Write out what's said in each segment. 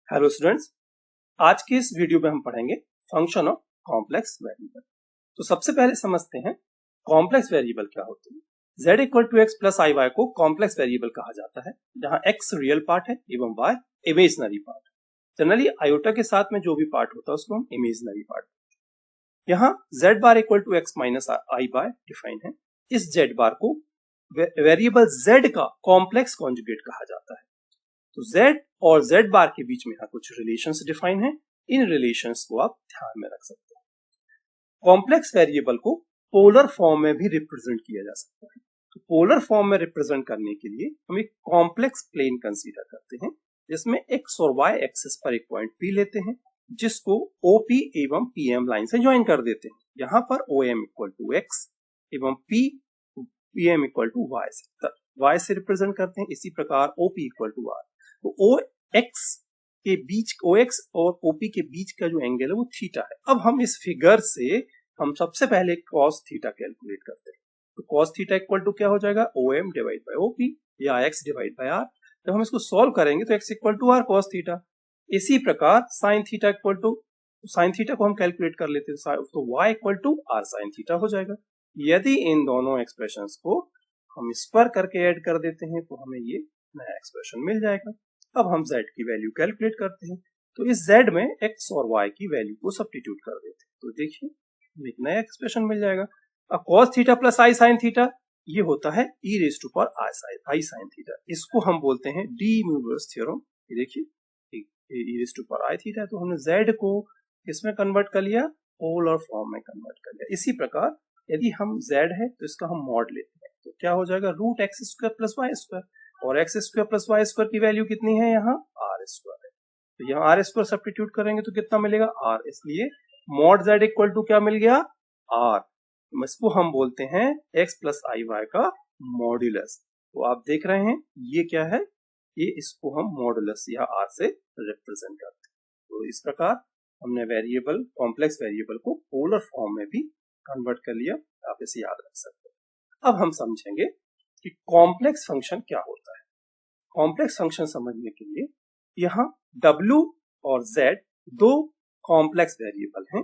Hello students, आज के इस वीडियो में हम पढ़ेंगे फंक्शन ऑफ कॉम्प्लेक्स वेरिएबल। तो सबसे पहले समझते हैं कॉम्प्लेक्स वेरिएबल क्या होते हैं। z equal to X plus I Y को कॉम्प्लेक्स वेरिएबल कहा जाता है, जहां x रियल पार्ट है एवं y इमेजिनरी पार्ट है। जनरली आयोटा के साथ में जो भी पार्ट होता है उसको हम इमेजिनरी पार्ट। यहाँ z bar equal to X minus I bar define है। इस z बार को वेरिएबल z का कॉम्प्लेक्स कॉन्जुगेट कहा जाता है। तो z और z बार के बीच में यहाँ कुछ रिलेशंस डिफाइन है। इन रिलेशंस को आप ध्यान में रख सकते हैं। कॉम्प्लेक्स वेरिएबल को पोलर फॉर्म में भी रिप्रेजेंट किया जा सकता है। तो पोलर फॉर्म में रिप्रेजेंट करने के लिए हम एक कॉम्प्लेक्स प्लेन कंसीडर करते हैं, जिसमें x और y एक्सिस पर एक पॉइंट P लेते हैं, जिसको OP एवं PM लाइन से ज्वाइन कर देते हैं। यहाँ पर OM इक्वल टू x एवं PM इक्वल टू y से रिप्रेजेंट करते हैं। इसी प्रकार OP इक्वल टू r। तो OX के बीच OX और OP के बीच का जो एंगल है वो थीटा है। अब हम इस फिगर से हम सबसे पहले cos थीटा कैलकुलेट करते हैं। तो cos थीटा इक्वल टू क्या हो जाएगा, OM डिवाइड बाय OP या x डिवाइड बाय r। जब हम इसको सॉल्व करेंगे तो x equal to r cos theta. इसी प्रकार sin theta equal to sin theta को हम कैलकुलेट कर लेते हैं, तो y equal to r sin theta हो जाएगा। यदि इन दोनों एक्सप्रेशंस को हम स्क्वायर करके ऐड कर देते हैं तो हमें ये नया एक्सप्रेशन मिल जाएगा। अब हम z की वैल्यू कैलकुलेट करते हैं। तो इस z में x और y की वैल्यू को सब्स्टिट्यूट कर देते हैं। तो देखिए एक नया एक्सप्रेशन मिल जाएगा। अब cos theta plus i sin theta ये होता है e raise to power i sin theta. इसको हम बोलते हैं डी न्यूटन्स थ्योरम। ये देखिए e raise to power i theta. तो हमने z को किसमें कन्वर्ट कर लिया, पोलर फॉर्म में कन्वर्ट कर लिया। इसी प्रकार यदि हम z है तो इसका हम मॉड लेते हैं तो क्या हो जाएगा, root x square plus y square. और x square plus y square की वैल्यू कितनी है, यहाँ आर स्क्वायर है। तो यहाँ आर स्क्वायर सब्स्टिट्यूट करेंगे तो कितना मिलेगा, आर। इसलिए मॉड z इक्वल टू क्या मिल गया, आर। इसको हम बोलते हैं x प्लस आई वाई का मॉड्यूलस। तो आप देख रहे हैं ये क्या है, ये इसको हम मॉड्यूलस या आर से रिप्रेजेंट करते हैं। तो इस प्रकार हमने वेरिएबल कॉम्प्लेक्स वेरिएबल को पोलर फॉर्म में भी कन्वर्ट कर लिया। आप इसे याद रख सकते हैं। अब हम समझेंगे कि कॉम्प्लेक्स फंक्शन क्या होता है। कॉम्प्लेक्स फंक्शन समझने के लिए यहाँ w और z दो कॉम्प्लेक्स वेरिएबल हैं,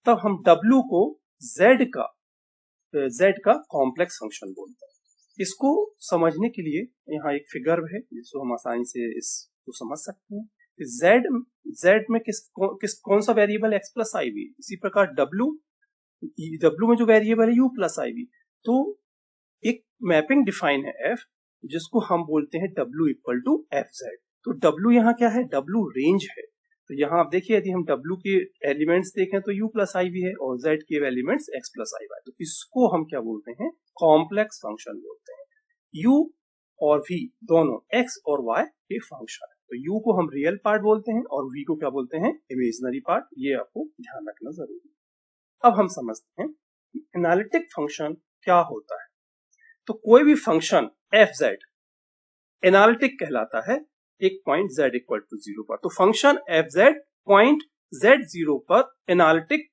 तब हम w को z का कॉम्प्लेक्स फंक्शन बोलते हैं। इसको समझने के लिए यहाँ एक फिगर है जिसको हम आसानी से इसको समझ सकते हैं। z में कौन सा वेरिएबल है, x प्लस आई वी। इसी प्रकार w में जो वेरिएबल है u प्लस आई वी। तो एक मैपिंग डिफाइन है f, जिसको हम बोलते हैं w equal to F Z. तो w यहाँ क्या है, w रेंज है। तो यहाँ आप देखिए यदि हम w के एलिमेंट्स देखें तो u प्लस आई वी है और z के elements x plus I Y. तो इसको हम क्या बोलते हैं, कॉम्प्लेक्स फंक्शन बोलते हैं। u और v दोनों x और y के फंक्शन है। तो u को हम रियल पार्ट बोलते हैं और v को क्या बोलते हैं, इमेजिनरी पार्ट। ये आपको ध्यान रखना जरूरी है। अब हम समझते हैं एनालिटिक फंक्शन क्या होता है। तो कोई भी फंक्शन एफ जेड एनालिटिक कहलाता है एक पॉइंट z इक्वल टू 0 पर। तो function F Z point z0 पर एनालिटिक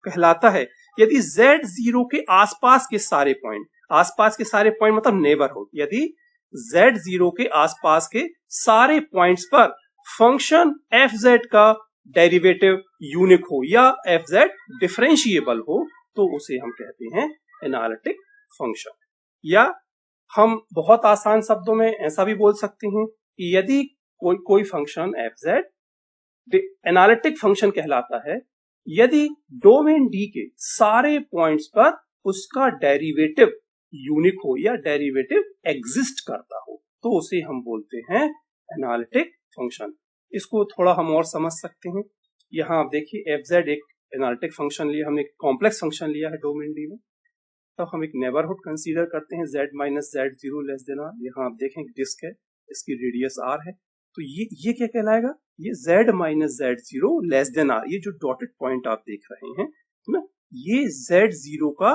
कहलाता है यदि z0 के आसपास के सारे पॉइंट मतलब नेबरहुड, यदि z0 के आसपास के सारे पॉइंट्स पर फंक्शन एफ जेड का डेरिवेटिव यूनिक हो या एफ जेड डिफरेंशिएबल हो तो उसे हम कहते हैं एनालिटिक फंक्शन। या हम बहुत आसान शब्दों में ऐसा भी बोल सकते हैं कि यदि कोई function F Z analytic function कहलाता है यदि डोमेन डी के सारे पॉइंट्स पर उसका डेरिवेटिव यूनिक हो या डेरिवेटिव एग्जिस्ट करता हो तो उसे हम बोलते हैं एनालिटिक फंक्शन। इसको थोड़ा हम और समझ सकते हैं। यहाँ आप देखिए एफ जेड एक एनालिटिक फंक्शन लिया, हमने एक कॉम्प्लेक्स फंक्शन लिया है डोमेन डी में। तब हम एक नेबरहुड कंसीडर करते हैं z minus z0 less than r। यहाँ आप देखें डिस्क है, इसकी रेडियस r है। तो ये क्या कहलाएगा, ये z minus z0 less than r। ये जो डॉटेड पॉइंट आप देख रहे हैं ना, ये z0 का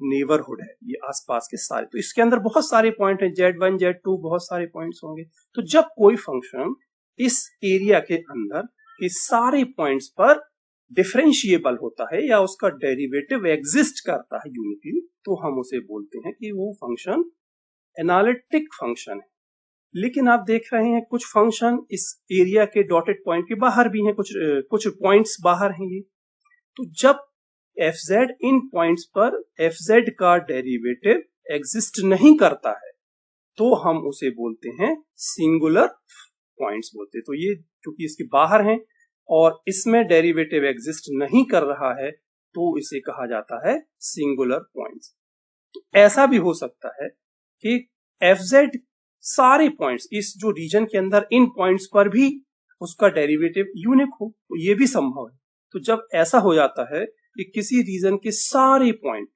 नेबरहुड है, ये आसपास के सारे। तो इसके अंदर बहुत सारे पॉइंट हैं, z1 z2 बहुत सारे पॉइंट्स होंगे। तो जब कोई फंक्शन इस एरिया के अंदर के सारे पॉइंट्स पर डिफरेंशिएबल होता है या उसका डेरिवेटिव एग्जिस्ट करता है यूनिकली, तो हम उसे बोलते हैं कि वो फंक्शन एनालिटिक फंक्शन है। लेकिन आप देख रहे हैं कुछ फंक्शन इस एरिया के डॉटेड पॉइंट के बाहर भी हैं, कुछ पॉइंट्स बाहर हैं ये। तो जब fz इन पॉइंट्स पर fz का डेरिवेटिव एग्जिस्ट नहीं करता है तो हम उसे बोलते हैं सिंगुलर पॉइंट्स बोलते हैं। तो ये क्योंकि इसके बाहर हैं और इसमें डेरिवेटिव एग्जिस्ट नहीं कर रहा है तो इसे कहा जाता है सिंगुलर पॉइंट्स। तो ऐसा भी हो सकता है कि fz सारे पॉइंट्स इस जो रीजन के अंदर इन पॉइंट्स पर भी उसका डेरिवेटिव यूनिक हो, तो ये भी संभव है। तो जब ऐसा हो जाता है कि किसी रीजन के सारे पॉइंट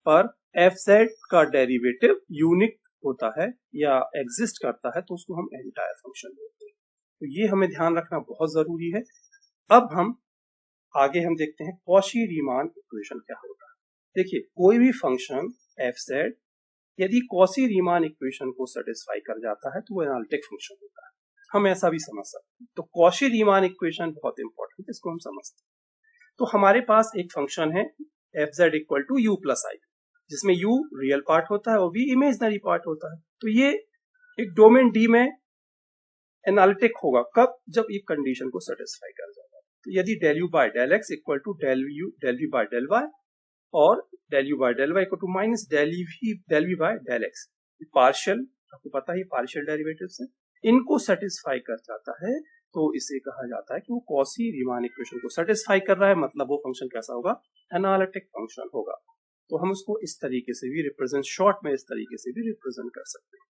पर fz का डेरिवेटिव यूनिक होता है या एग्जिस्ट करता है तो उसको हम एंटायर फंक्शन बोलते हैं। तो ये हमें ध्यान रखना बहुत जरूरी है। अब हम देखते हैं कॉची रीमान इक्वेशन क्या होता है। देखिए कोई भी फंक्शन fz यदि कॉची रीमान इक्वेशन को सेटिस्फाई कर जाता है तो वो एनालिटिक फंक्शन होता है। हम ऐसा भी समझ सकते हैं। तो कॉची रीमान इक्वेशन बहुत इंपॉर्टेंट है, इसको हम समझते हैं। तो हमारे पास एक फंक्शन है fz equal to u plus i, जिसमें u रियल पार्ट होता है और v इमेजनरी पार्ट होता है। तो ये एक डोमेन डी में एनालिटिक होगा कब, जब ये कंडीशन को सेटिस्फाई कर जाएगा। तो यदि del u by del x equal to del v by del y और del u by del y equal to minus del v by del x, partial, आपको पता है पार्शियल डेरिवेटिव्स है, इनको सेटिस्फाई कर जाता है तो इसे कहा जाता है कि वो कॉची रीमान इक्वेशन को सेटिस्फाई कर रहा है, मतलब वो फंक्शन कैसा होगा, एनालिटिक फंक्शन होगा। तो हम उसको इस तरीके से भी रिप्रेजेंट, शॉर्ट में इस तरीके से भी रिप्रेजेंट कर सकते हैं।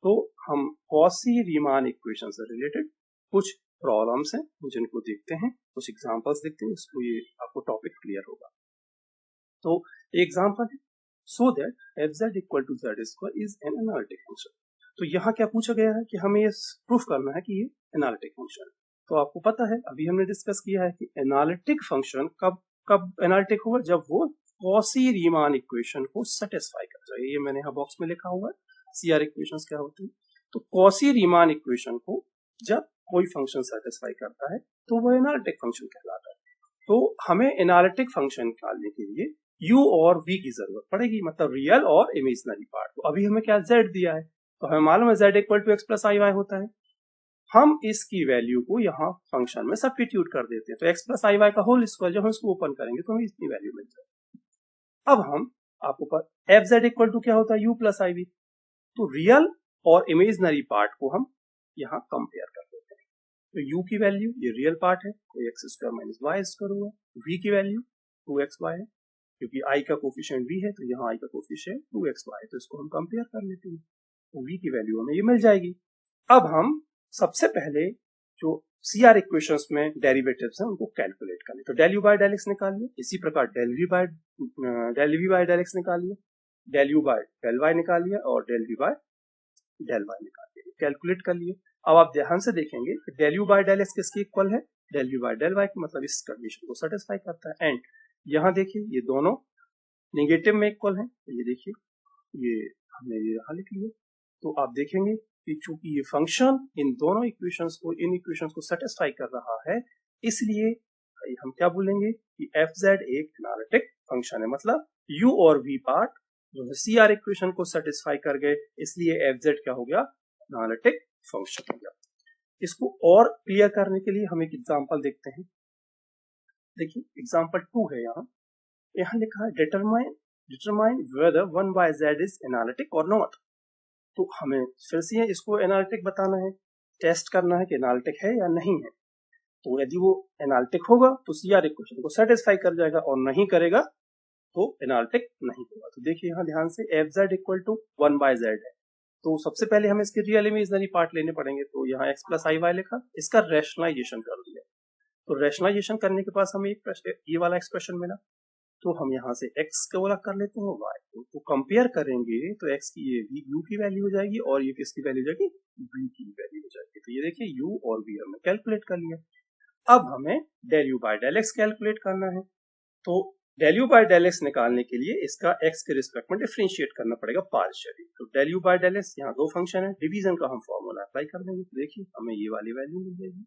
तो हम कॉची रीमान इक्वेशन से रिलेटेड कुछ प्रॉब्लम्स हैं जिनको देखते हैं, कुछ एग्जांपल्स देखते हैं, इसको ये आपको टॉपिक क्लियर होगा। तो एग्जांपल है so that fz equal to z square is an analytic function. तो यहाँ क्या पूछा गया है कि हमें ये प्रूफ करना है कि ये एनालिटिक फंक्शन है। तो आपको पता है, अभी हमने डिस्कस किया है कि एनालिटिक फंक्शन कब एनालिटिक होगा, जब वो कॉची रीमान इक्वेशन को सेटिस्फाई कर जाए। ये मैंने यहाँ बॉक्स में लिखा हुआ है, सीआर इक्वेशंस क्या होती है। तो कॉची रीमान इक्वेशन को जब कोई फंक्शन सेटिस्फाई करता है तो वो एनालिटिक फंक्शन कहलाता है। तो हमें एनालिटिक फंक्शन निकालने के लिए u और v की जरूरत पड़ेगी, मतलब रियल और इमेजिनरी पार्ट। तो अभी हमें क्या z दिया है, तो हमें मालूम है z equal to X plus I Y होता है। हम इसकी वैल्यू को यहाँ फंक्शन में सब्स्टिट्यूट कर देते हैं। तो एक्स प्लस आई वाई का होल स्क्वायर, जब हम इसको ओपन करेंगे तो हमें इतनी वैल्यू मिल जाएगी। अब हम आपको पता एफ जेड इक्वल टू क्या होता है, u प्लस आई वी। तो रियल और इमेजिनरी पार्ट को हम यहाँ कंपेयर कर देते हैं। तो u की वैल्यू, ये रियल पार्ट है, तो X square minus Y square हुआ। v की वैल्यू 2xy है, क्योंकि i का कोफिशिएंट v है, तो यहाँ i का कोफिशिएंट 2xy है, तो इसको हम कंपेयर कर लेते हैं। तो v की वैल्यू हमें ये मिल जाएगी। अब हम सबसे पहले जो CR इक्वेशंस में डेरिवेटिव्स हैं उनको कैलकुलेट कर ले। तो del u by del x निकालिए, इसी प्रकार del v by del x निकालिए, del u by del y निकालिए और del v by del y निकालिए, कैलकुलेट कर लिए। अब आप ध्यान से देखेंगे कि del u by del x किसके इक्वल है, del v by del y, मतलब इस कंडीशन को सेटिस्फाई करता है। एंड यहाँ देखिए ये दोनों नेगेटिव में इक्वल है, तो ये देखिए ये हमने ये यहाँ लिख लिया। तो आप देखेंगे कि चूंकि ये फंक्शन इन दोनों इक्वेशंस को, इन इक्वेशंस को सेटिस्फाई कर रहा है, इसलिए हम क्या बोलेंगे कि fz एक एनालिटिक फंक्शन है। मतलब u और v पार्ट जो है CR इक्वेशन को सेटिस्फाई कर गए, इसलिए fz क्या हो गया, एनालिटिक फंक्शन हो गया। इसको और क्लियर करने के लिए हम एक एग्जांपल देखते हैं। देखिए एग्जांपल 2 है, यहाँ लिखा है determine whether 1/z is analytic और नॉट। तो हमें फिर से इसको एनालिटिक बताना है, टेस्ट करना है कि एनालिटिक है या नहीं है। तो यदि वो एनालिटिक होगा तो CR इक्वेशन को सेटिस्फाई कर जाएगा, और नहीं करेगा तो एनालिटिक नहीं होगा। तो देखिए यहाँ ध्यान से fz इक्वल टू 1/z है, तो सबसे पहले हमें इसके रियल इमेजिनरी पार्ट लेने पड़ेंगे। तो यहाँ x प्लस आई वाई लिखा, इसका रैशनलाइजेशन कर दिया। तो रैशनलाइजेशन करने के पास हमें ये वाला एक्सप्रेशन मिला, तो हम यहाँ से x को अलग कर लेते हैं, y को कंपेयर करेंगे तो x की ये u की वैल्यू हो जाएगी और ये किसकी वैल्यू हो जाएगी, v की वैल्यू हो जाएगी। तो ये देखिए u और v हमने कैलकुलेट कर लिया। अब हमें del u by del x calculate करना है। तो del u by del x निकालने के लिए इसका x के रिस्पेक्ट में डिफरेंशिएट करना पड़ेगा पार्शियली। तो del u by del x, यहाँ दो फंक्शन है, डिवीजन का हम फॉर्मूला अप्लाई कर देंगे। तो देखिए हमें ये वाली वैल्यू मिल जाएगी।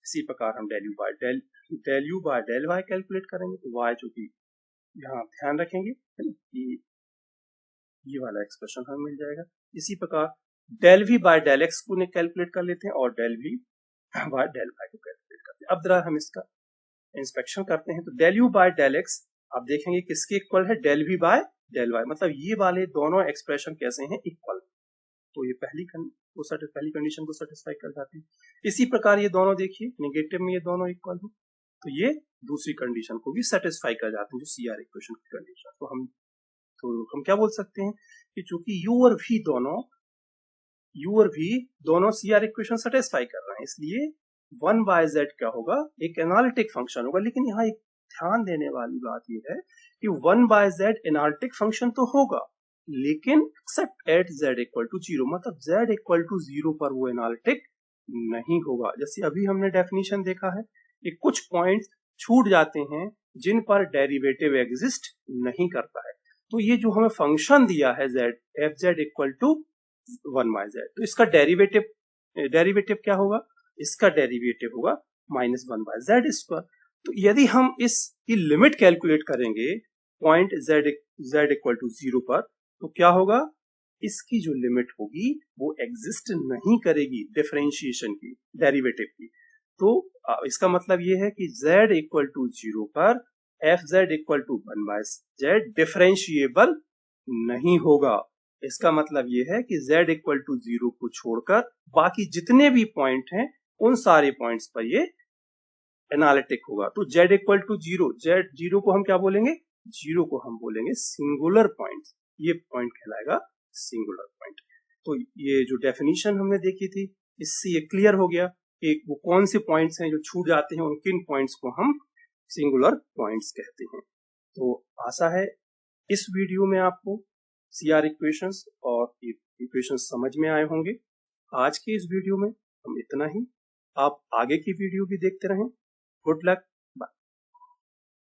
इसी प्रकार हम del u by del y calculate करेंगे। तो y जो कि यहाँ ध्यान रखेंगे कि ये वाला एक्सप्रेशन हमें मिल जाएगा। इसी प्रकार del V by del X को कैलकुलेट कर लेते हैं और del V by del Y को कैलकुलेट करते हैं। अब जरा हम इसका इंस्पेक्शन करते हैं। तो del U by del X आप देखेंगे किसके इक्वल है, del V by del Y, मतलब ये वाले दोनों एक्सप्रेशन कैसे हैं, इक्वल। तो ये पहली कंडीशन को सेटिस्फाई कर जाते हैं। इसी प्रकार ये दोनों देखिए नेगेटिव में ये दोनों इक्वल है, तो ये दूसरी कंडीशन को भी सेटिस्फाई कर जाते हैं, जो सी आर इक्वेशन की कंडीशन। तो हम क्या बोल सकते हैं कि चूंकि यू और वी दोनों सी आर इक्वेशन सेटिस्फाई कर रहे हैं, इसलिए 1 बाय जेड क्या होगा, एक एनालिटिक फंक्शन होगा। लेकिन यहाँ एक ध्यान देने वाली बात यह है कि 1 बाय जेड एनालिटिक फंक्शन तो होगा, लेकिन except at z equal to 0, मतलब z इक्वल टू 0 पर वो एनालिटिक नहीं होगा। जैसे अभी हमने डेफिनेशन देखा है कि कुछ पॉइंट्स छूट जाते हैं जिन पर डेरिवेटिव एग्जिस्ट नहीं करता है। तो ये जो हमें फंक्शन दिया है z, F Z equal to 1 by Z, तो इसका डेरिवेटिव क्या होगा, इसका डेरिवेटिव होगा -1 बाय जेड स्क्वायर। तो यदि हम इसकी लिमिट कैलकुलेट करेंगे पॉइंट z इक्वल टू 0 पर, तो क्या होगा, इसकी जो लिमिट होगी वो एग्जिस्ट नहीं करेगी डिफरेंशिएशन की, डेरिवेटिव की। तो इसका मतलब ये है कि z इक्वल टू 0 पर F Z equal to 1 by Z differentiable नहीं होगा। इसका मतलब ये है कि z इक्वल टू 0 को छोड़कर बाकी जितने भी पॉइंट हैं उन सारे पॉइंट्स पर ये एनालिटिक होगा। तो z इक्वल टू 0 को हम क्या बोलेंगे, 0 को हम बोलेंगे सिंगुलर पॉइंट, ये पॉइंट कहलाएगा सिंगुलर पॉइंट। तो ये जो डेफिनेशन हमने देखी थी, इससे ये क्लियर हो गया कि वो कौन से पॉइंट्स हैं जो छूट जाते हैं, उन किन पॉइंट्स को हम सिंगुलर पॉइंट्स कहते हैं। तो आशा है इस वीडियो में आपको सीआर इक्वेशंस और इक्वेशंस समझ में आए होंगे। आज के इस वीडियो में हम इतना ही। आप आगे की वीडियो भी देखते रहें। Good luck.